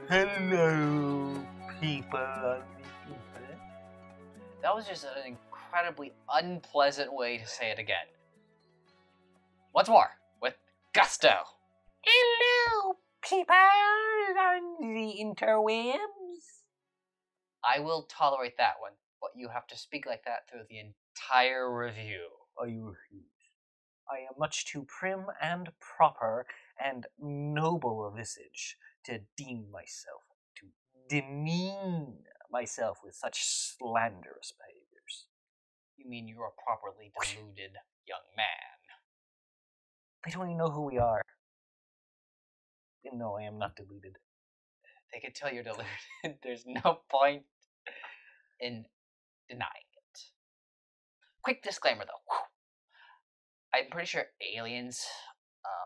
Hello, people on the internet. That was just an incredibly unpleasant way to say it again. Once more, with gusto. Hello, people on the interwebs. I will tolerate that one, but you have to speak like that through the entire review. I refuse. I am much too prim and proper and noble a visage to deem myself, to demean myself with such slanderous behaviors. You mean you're a properly deluded young man. They don't even know who we are. No, I am not deluded. They can tell you're deluded. There's no point in denying it. Quick disclaimer though. I'm pretty sure aliens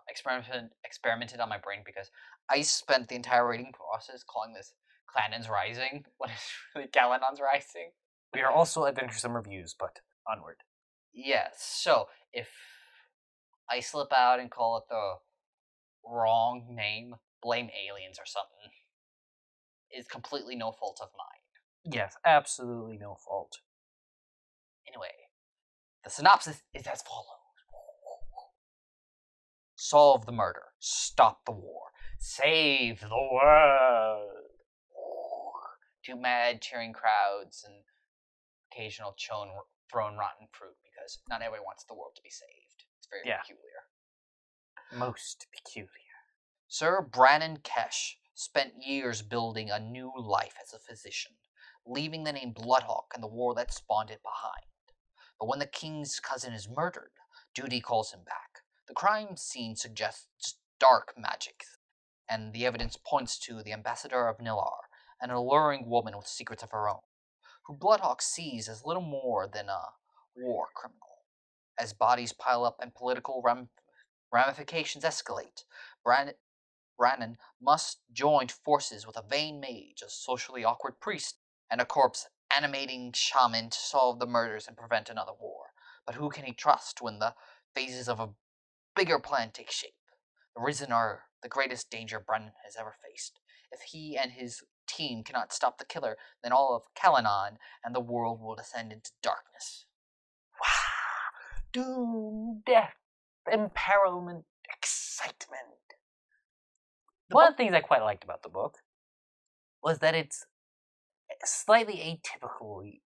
experimented on my brain because I spent the entire reading process calling this KALANON'S Rising when it's really KALANON'S Rising. We are also Adventuresome reviews, but onward. Yes, so if I slip out and call it the wrong name, blame aliens or something. It's completely no fault of mine. Yes, absolutely no fault. Anyway, the synopsis is as follows. Solve the murder. Stop the war. Save the world. To mad cheering crowds and occasional thrown rotten fruit because not everyone wants the world to be saved. It's very peculiar. Most peculiar. Sir Brannon Kesh spent years building a new life as a physician, leaving the name Bloodhawk and the war that spawned it behind. But when the king's cousin is murdered, duty calls him back. The crime scene suggests dark magic, and the evidence points to the ambassador of Nilar, an alluring woman with secrets of her own, who Bloodhawk sees as little more than a war criminal. As bodies pile up and political ramifications escalate, Brannon must join forces with a vain mage, a socially awkward priest, and a corpse-animating shaman to solve the murders and prevent another war. But who can he trust when the phases of a bigger plan take shape? The Risen are the greatest danger Brannon has ever faced. If he and his team cannot stop the killer, then all of Kalanon and the world will descend into darkness. Wow! Doom, death, imperilment, excitement. One of the things I quite liked about the book was that it's slightly atypically,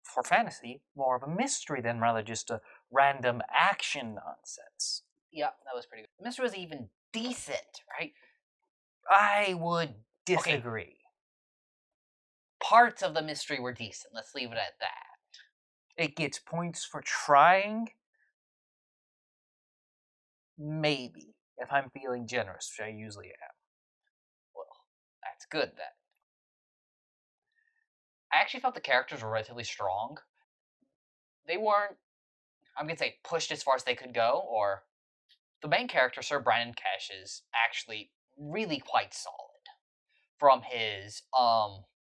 for fantasy, more of a mystery than rather just a random action nonsense. Yeah, that was pretty good. The mystery was even decent, right? I would disagree. Okay. Parts of the mystery were decent. Let's leave it at that. It gets points for trying. Maybe, if I'm feeling generous, which I usually am. Well, that's good then. I actually felt the characters were relatively strong. They weren't, I'm going to say, pushed as far as they could go, or the main character, Sir Brannon Kesh, is actually really quite solid. From his,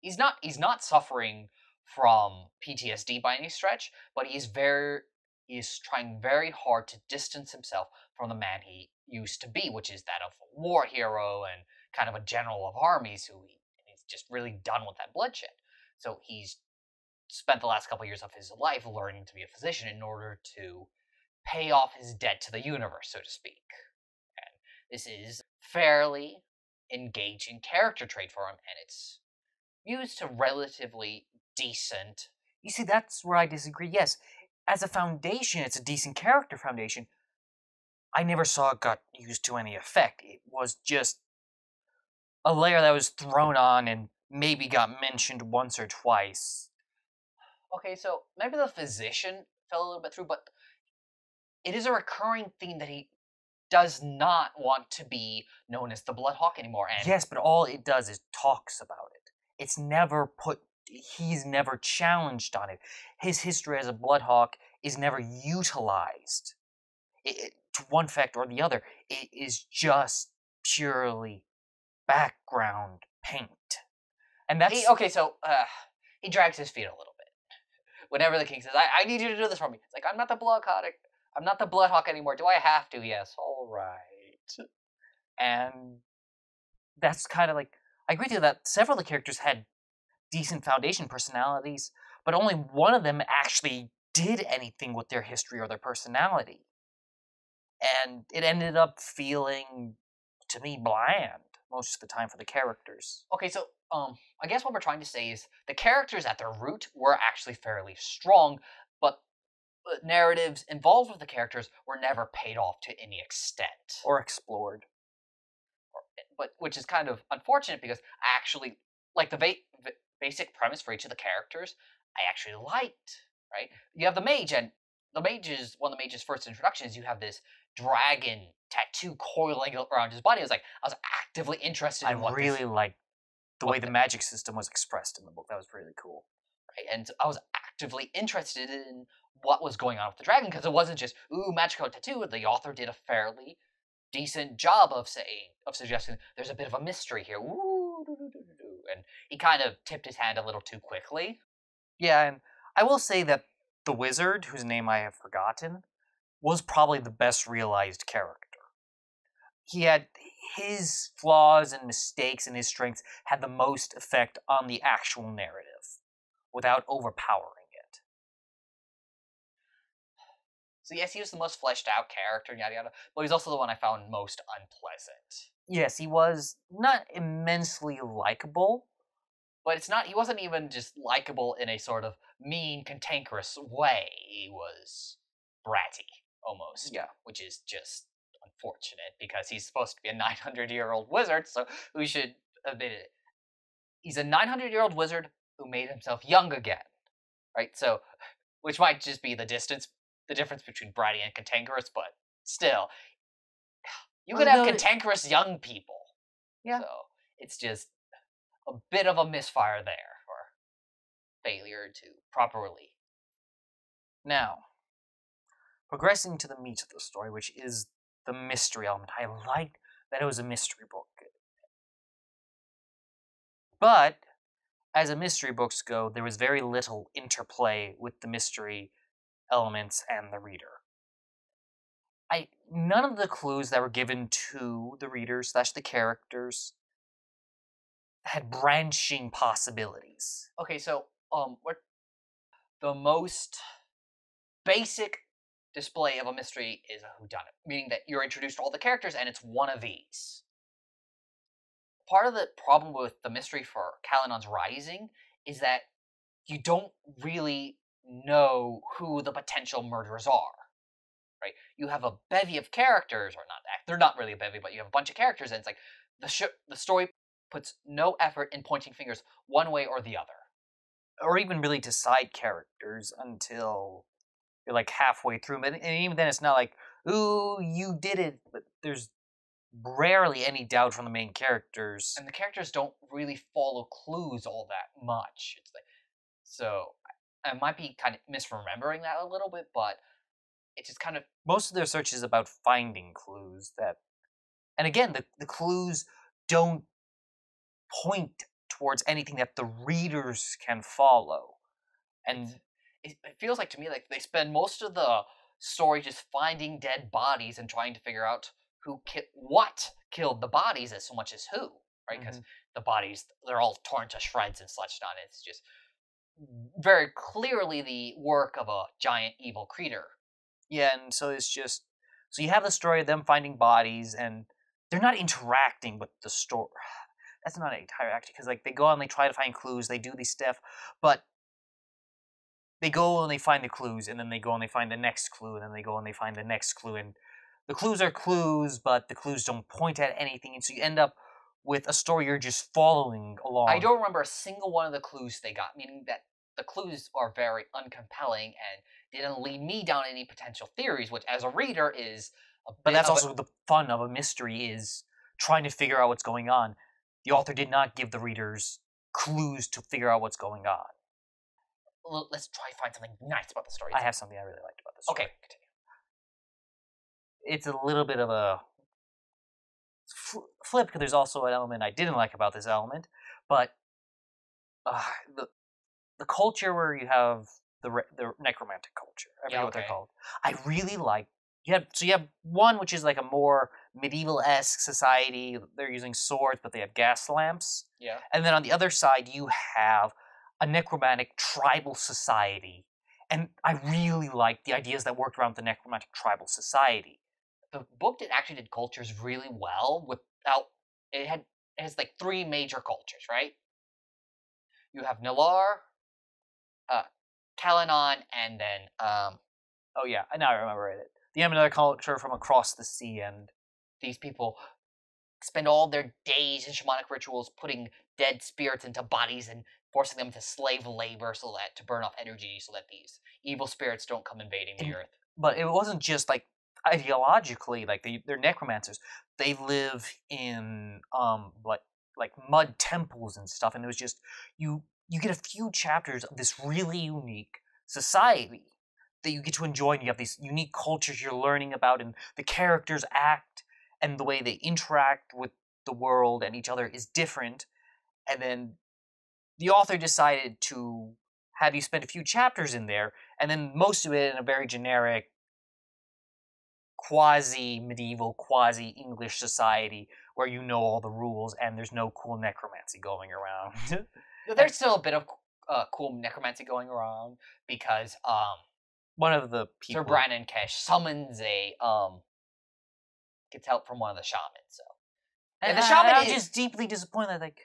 he's not suffering from PTSD by any stretch, but he's trying very hard to distance himself from the man he used to be, which is that of a war hero and kind of a general of armies he's just really done with that bloodshed. So he's spent the last couple years of his life learning to be a physician in order to pay off his debt to the universe, so to speak. And this is fairly engaging character trait for him, and it's used to relatively decent. You see, that's where I disagree. Yes, as a foundation, it's a decent character foundation. I never saw it got used to any effect. It was just a layer that was thrown on and maybe got mentioned once or twice. Okay, so maybe the physician fell a little bit through, but it is a recurring theme that he does not want to be known as the Bloodhawk anymore. And yes, but all it does is talks about it. It's never he's never challenged on it. His history as a Bloodhawk is never utilized to one effect or the other. It is just purely background paint. And that's... he drags his feet a little bit. Whenever the king says, I need you to do this for me. It's like, I'm not the Bloodhawk anymore. Do I have to? Yes. All right. And that's kind of like, I agree with you that several of the characters had decent foundation personalities, but only one of them actually did anything with their history or their personality. And it ended up feeling, to me, bland most of the time for the characters. Okay, so I guess what we're trying to say is the characters at their root were actually fairly strong, but the narratives involved with the characters were never paid off to any extent. Or explored. But which is kind of unfortunate because I actually like the basic premise for each of the characters. I actually liked. Right, you have the mage, and the mage is one of the mage's first introductions. You have this dragon tattoo coiling around his body. I was actively interested in I really liked the way the magic system was expressed in the book. That was really cool. Right, and I was actively interested in what was going on with the dragon because it wasn't just ooh magical tattoo. The author did a fairly decent job of suggesting there's a bit of a mystery here. Ooh, and he kind of tipped his hand a little too quickly. Yeah, and I will say that the wizard, whose name I have forgotten, was probably the best realized character. He had his flaws and mistakes and his strengths had the most effect on the actual narrative without overpowering it. So yes, he was the most fleshed out character, yada yada, but he's also the one I found most unpleasant. Yes, he was not immensely likable. But he wasn't even just likable in a sort of mean, cantankerous way. He was bratty, almost. Yeah. Which is just unfortunate, because he's supposed to be a 900-year-old wizard, so we should admit it. He's a 900-year-old wizard who made himself young again. Right? So, which might just be the difference between bratty and cantankerous, but still. You could have cantankerous young people. Yeah. So, it's just a bit of a misfire there, or failure to properly. Now, progressing to the meat of the story, which is the mystery element. I liked that it was a mystery book. But, as mystery books go, there was very little interplay with the mystery elements and the reader. None of the clues that were given to the readers / the characters had branching possibilities. Okay, so what the most basic display of a mystery is a whodunit, meaning that you're introduced to all the characters and it's one of these. Part of the problem with the mystery for KALANON'S Rising is that you don't really know who the potential murderers are. Right? You have a bevy of characters, or not, they're not really a bevy, but you have a bunch of characters, and it's like the story puts no effort in pointing fingers one way or the other. Or even really to side characters until you're like halfway through. And even then it's not like, ooh, you did it. But there's rarely any doubt from the main characters. And the characters don't really follow clues all that much. It's like, so I might be kind of misremembering that a little bit, but it's just kind of... Most of their search is about finding clues that... And again, the clues don't point towards anything that the readers can follow. And it feels like to me like they spend most of the story just finding dead bodies and trying to figure out what killed the bodies as so much as who, right? Because the bodies, they're all torn to shreds and such on. It's just very clearly the work of a giant evil creature. Yeah, and so it's just... So you have the story of them finding bodies, and they're not interacting with the story. That's not interacting, because like they go and they try to find clues, they do these stuff, but they go and they find the clues, and then they go and they find the next clue, and then they go and they find the next clue, and the clues are clues, but the clues don't point at anything, and so you end up with a story you're just following along. I don't remember a single one of the clues they got, meaning that the clues are very uncompelling and didn't lead me down any potential theories, which as a reader is a bit... But that's also the fun of a mystery, is trying to figure out what's going on. The author did not give the readers clues to figure out what's going on. Let's try to find something nice about the story. I have something I really liked about the story. Okay, continue. It's a little bit of a flip, because there's also an element I didn't like about this element, but the culture where you have the necromantic culture, I forget what they're called. I really like. You have one which is like a more medieval-esque society. They're using swords, but they have gas lamps. Yeah. And then on the other side, you have a necromantic tribal society. And I really like the ideas that worked around the necromantic tribal society. The book actually did cultures really well without it has like 3 major cultures, right? You have Nalar, Kalanon, and then Oh yeah, now I remember it. You have another culture from across the sea, and these people spend all their days in shamanic rituals putting dead spirits into bodies and forcing them to slave labor to burn off energy so that these evil spirits don't come invading the earth. But it wasn't just like ideologically, like they're necromancers. They live in like mud temples and stuff, and it was just you get a few chapters of this really unique society that you get to enjoy, and you have these unique cultures you're learning about, and the characters act and the way they interact with the world and each other is different. And then the author decided to have you spend a few chapters in there, and then most of it in a very generic quasi-medieval, quasi-English society where you know all the rules and there's no cool necromancy going around. There's still a bit of cool necromancy going around because one of the people, Sir Brandon Kesh, summons gets help from one of the shamans. So, and the shaman is just deeply disappointed. Like,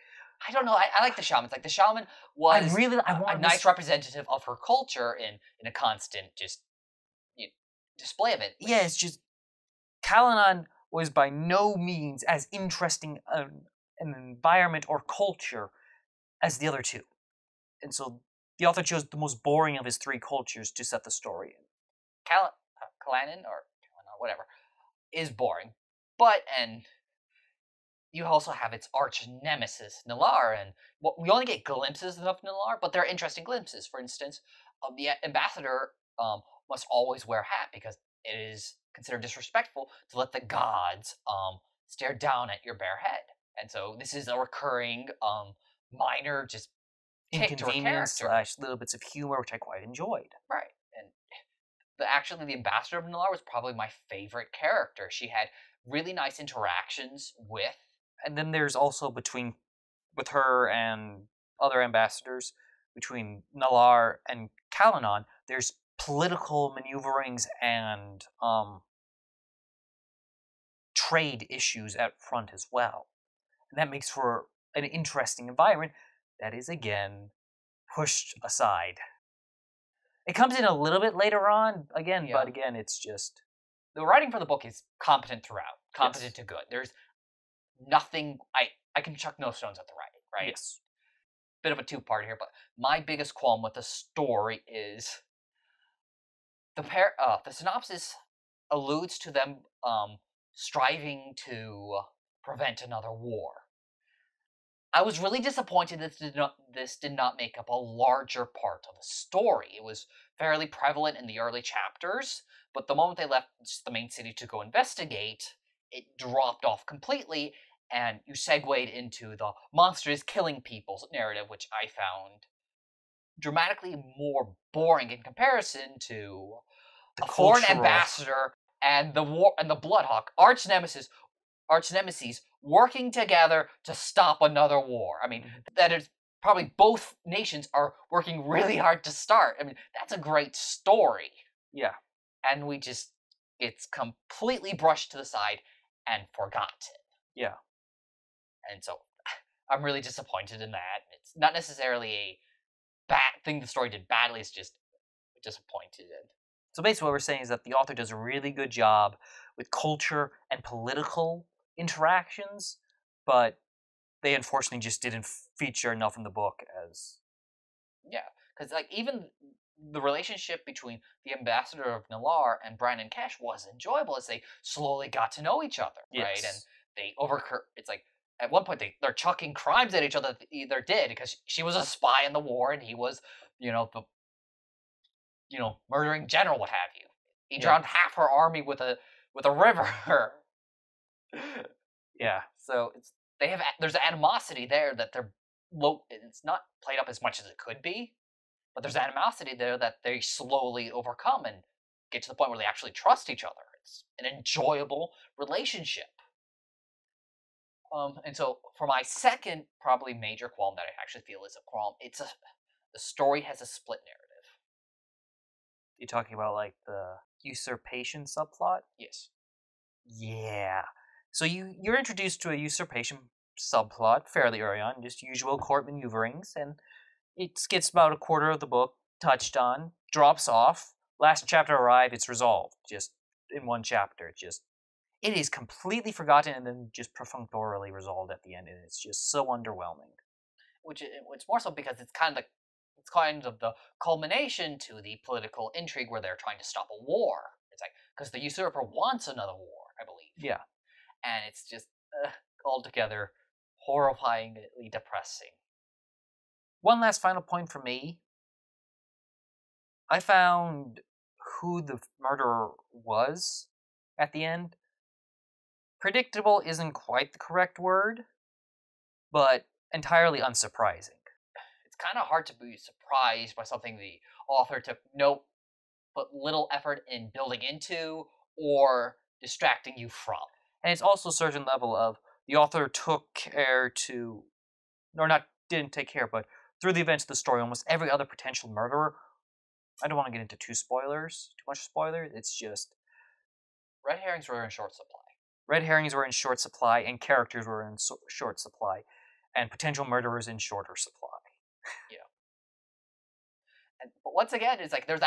I don't know. I like the shamans. Like the shaman was a nice representative of her culture in a constant display of it. Yeah, it's just Kalanon was by no means as interesting an environment or culture as the other two, and so the author chose the most boring of his 3 cultures to set the story in. Kalanon or whatever is boring, and you also have its arch nemesis Nalar, and we only get glimpses of Nalar, but they're interesting glimpses. For instance, the ambassador must always wear a hat because it is considered disrespectful to let the gods stare down at your bare head, and so this is a recurring minor just inconvenience / little bits of humor, which I quite enjoyed. Right, and actually the ambassador of Nalar was probably my favorite character. She had really nice interactions with. And then there's also with her and other ambassadors, between Nalar and Kalanon, there's political maneuverings and trade issues at front as well. And that makes for an interesting environment that is, again, pushed aside. It comes in a little bit later on, again, but again, it's just... The writing for the book is competent throughout. Competent to good. There's nothing... I can chuck no stones at the writing, right? Yes. Bit of a two-part here, but my biggest qualm with the story is... The synopsis alludes to them striving to prevent another war. I was really disappointed that this did not make up a larger part of the story. It was fairly prevalent in the early chapters, but the moment they left the main city to go investigate, it dropped off completely, and you segued into the monsters killing people narrative, which I found dramatically more boring in comparison to a foreign ambassador and the Bloodhawk, arch nemesis working together to stop another war. I mean, that is probably both nations are working really hard to start. I mean, that's a great story. Yeah. And it's completely brushed to the side and forgotten. Yeah. And so I'm really disappointed in that. It's not necessarily a bad thing the story did badly, it's just disappointed in. So basically what we're saying is that the author does a really good job with culture and political interactions, but they unfortunately just didn't feature enough in the book as... Yeah, because like even the relationship between the ambassador of Nalar and Brandon Kesh was enjoyable as they slowly got to know each other, right? And they it's like at one point they're chucking crimes at each other that they either did because she was a spy in the war and he was, the murdering general, what have you. He drowned half her army with a river. Yeah. So there's animosity there that it's not played up as much as it could be, but there's animosity there that they slowly overcome and get to the point where they actually trust each other. It's an enjoyable relationship. And so for my second probably major qualm that I actually feel is a qualm, the story has a split narrative. You're talking about like the usurpation subplot? Yes. Yeah. So you're introduced to a usurpation subplot fairly early on, just usual court maneuverings, and it gets about a quarter of the book touched on, drops off. Last chapter arrived, it's resolved. Just in one chapter. It is completely forgotten and then just perfunctorily resolved at the end, and it's just so underwhelming. It's more so because it's kind of the culmination to the political intrigue where they're trying to stop a war. It's like because the usurper wants another war, I believe. Yeah. And it's just altogether horrifyingly depressing. One last final point for me. I found who the murderer was at the end. Predictable isn't quite the correct word, but entirely unsurprising. It's kind of hard to be surprised by something the author took but little effort in building into or distracting you from. And it's also a certain level of the author took care to, or not didn't take care, but through the events of the story, almost every other potential murderer. I don't want to get into too much spoilers. It's just red herrings were in short supply. Red herrings were in short supply, and characters were in short supply, and potential murderers in shorter supply. Yeah. But once again, it's like there was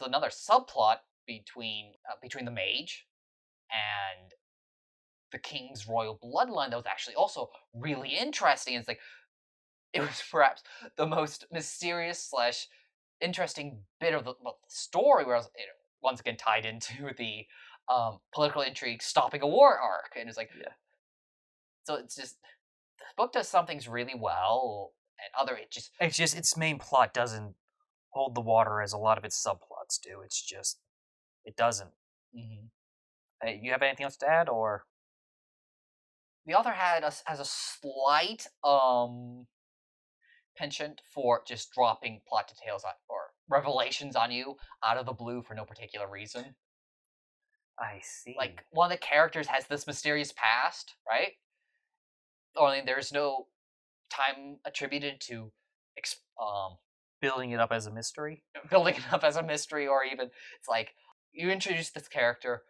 another subplot between the mage and the king's royal bloodline that was actually also really interesting. It's like it was perhaps the most mysterious / interesting bit of the story, where it once again tied into the political intrigue, stopping a war arc, and it's like, yeah. So it's just the book does some things really well, and it's just its main plot doesn't hold the water as a lot of its subplots do. It's just it doesn't. Mm-hmm. You have anything else to add, or the author has a slight penchant for just dropping plot details or revelations on you out of the blue for no particular reason. I see. Like, one of the characters has this mysterious past, right? Only there's no time attributed to building it up as a mystery. Building it up as a mystery, or even it's like you introduce this character,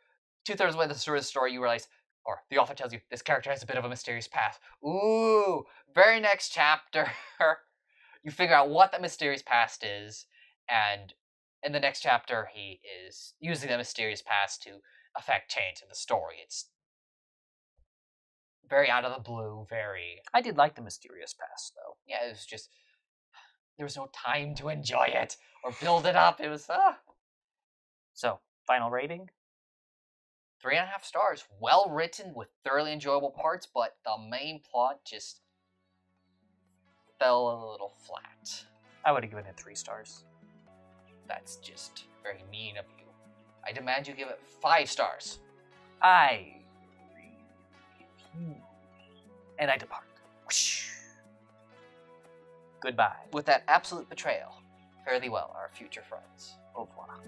2/3 of the way through the story, you realize, or the author tells you, this character has a bit of a mysterious past. Ooh, very next chapter, you figure out what that mysterious past is, and in the next chapter, he is using that mysterious past to affect change in the story. It's very out of the blue, very... I did like the mysterious past, though. Yeah, it was just... there was no time to enjoy it, or build it up. It was... So, final rating? 3.5 stars. Well written, with thoroughly enjoyable parts, but the main plot just fell a little flat. I would have given it 3 stars. That's just very mean of you. I demand you give it 5 stars. And I depart. Goodbye. With that absolute betrayal, fare thee well, our future friends. Au revoir.